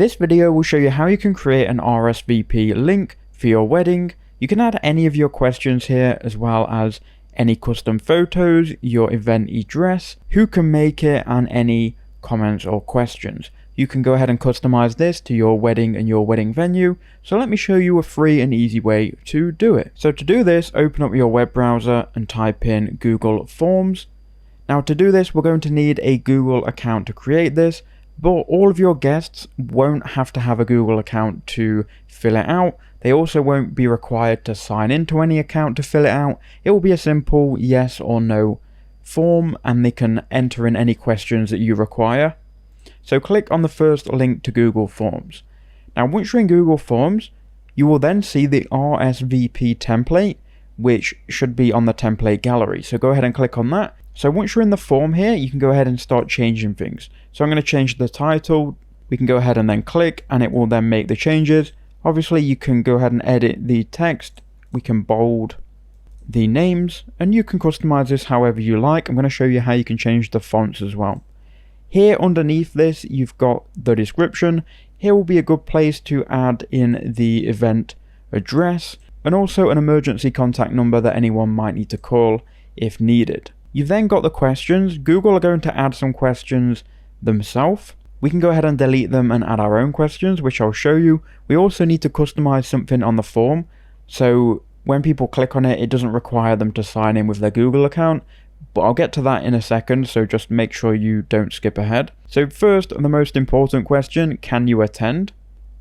This video will show you how you can create an RSVP link for your wedding. You can add any of your questions here, as well as any custom photos, your event address, who can make it, and any comments or questions. You can go ahead and customize this to your wedding and your wedding venue. So let me show you a free and easy way to do it. So to do this, open up your web browser and type in Google Forms. Now to do this, we're going to need a Google account to create this, but all of your guests won't have to have a Google account to fill it out. They also won't be required to sign into any account to fill it out. It will be a simple yes or no form, and they can enter in any questions that you require. So click on the first link to Google Forms. Now once you're in Google Forms, you will then see the RSVP template, which should be on the template gallery. So go ahead and click on that. So once you're in the form here, you can go ahead and start changing things. So I'm going to change the title. We can go ahead and then click, and it will then make the changes. Obviously you can go ahead and edit the text. We can bold the names, and you can customize this however you like. I'm going to show you how you can change the fonts as well. Here underneath this, you've got the description. Here will be a good place to add in the event address and also an emergency contact number that anyone might need to call if needed. You've then got the questions. Google are going to add some questions themselves. We can go ahead and delete them and add our own questions, which I'll show you. We also need to customize something on the form. So when people click on it, it doesn't require them to sign in with their Google account, but I'll get to that in a second, so just make sure you don't skip ahead. So first, the most important question, can you attend?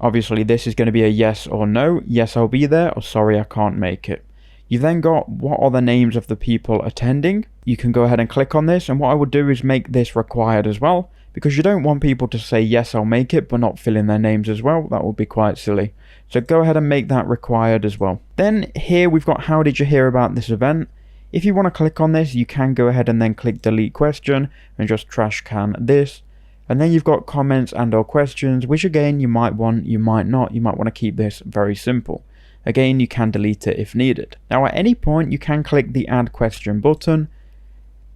Obviously this is going to be a yes or no. Yes, I'll be there, or sorry, I can't make it. You've then got what are the names of the people attending. You can go ahead and click on this, and what I would do is make this required as well, because you don't want people to say yes, I'll make it, but not fill in their names as well. That would be quite silly. So go ahead and make that required as well. Then here we've got how did you hear about this event? If you want to click on this, you can go ahead and then click delete question and just trash can this. And then you've got comments and or questions, which again you might want, you might not. You might want to keep this very simple. Again, you can delete it if needed. Now at any point you can click the add question button,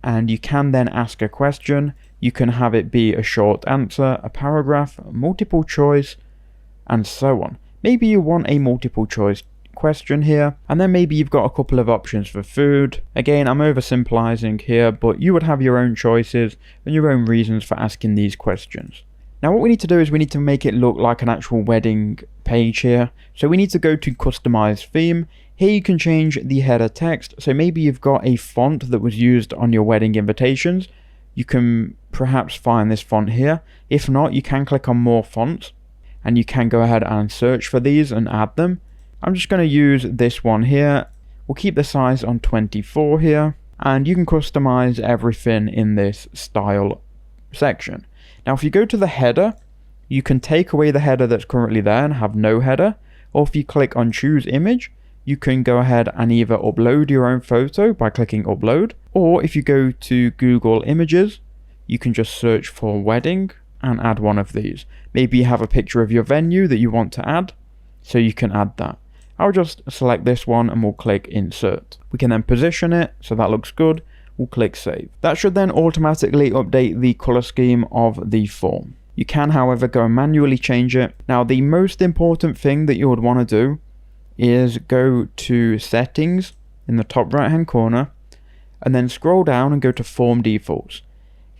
and you can then ask a question. You can have it be a short answer, a paragraph, multiple choice, and so on. Maybe you want a multiple choice question here, and then maybe you've got a couple of options for food. Again, I'm oversimplifying here, but you would have your own choices and your own reasons for asking these questions. Now what we need to do is we need to make it look like an actual wedding page here. So we need to go to customize theme. Here you can change the header text. So maybe you've got a font that was used on your wedding invitations. You can perhaps find this font here. If not, you can click on more fonts, and you can go ahead and search for these and add them. I'm just going to use this one here. We'll keep the size on 24 here, and you can customize everything in this style section. Now if you go to the header, you can take away the header that's currently there and have no header, or if you click on choose image, you can go ahead and either upload your own photo by clicking upload, or if you go to Google Images, you can just search for wedding and add one of these. Maybe you have a picture of your venue that you want to add, so you can add that. I'll just select this one and we'll click insert. We can then position it so that looks good. We'll click save. That should then automatically update the color scheme of the form. You can, however, go and manually change it. Now the most important thing that you would want to do is go to settings in the top right hand corner, and then scroll down and go to form defaults.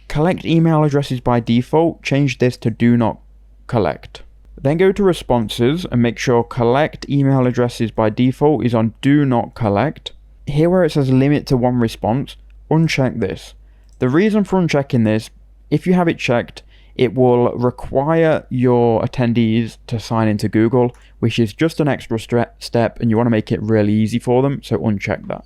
Collect email addresses by default, change this to do not collect. Then go to responses and make sure collect email addresses by default is on do not collect. Here where it says limit to one response, uncheck this. The reason for unchecking this, if you have it checked, it will require your attendees to sign into Google, which is just an extra step, and you want to make it really easy for them, so uncheck that.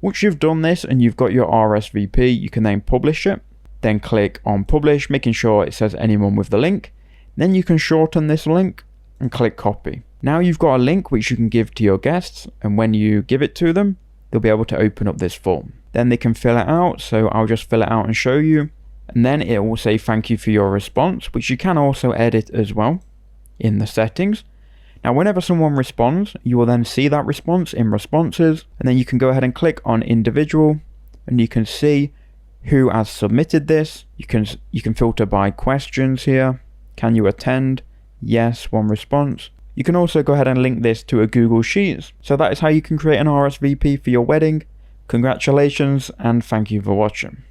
Once you've done this and you've got your RSVP, you can then publish it. Then click on publish, making sure it says anyone with the link. Then you can shorten this link and click copy. Now you've got a link which you can give to your guests, and when you give it to them, they'll be able to open up this form. Then they can fill it out, so I'll just fill it out and show you. And then it will say thank you for your response, which you can also edit as well in the settings. Now whenever someone responds, you will then see that response in responses, and then you can go ahead and click on individual, and you can see who has submitted this. You can filter by questions here. Can you attend? yes, one response. You can also go ahead and link this to a Google Sheets. So that is how you can create an RSVP for your wedding. Congratulations and thank you for watching.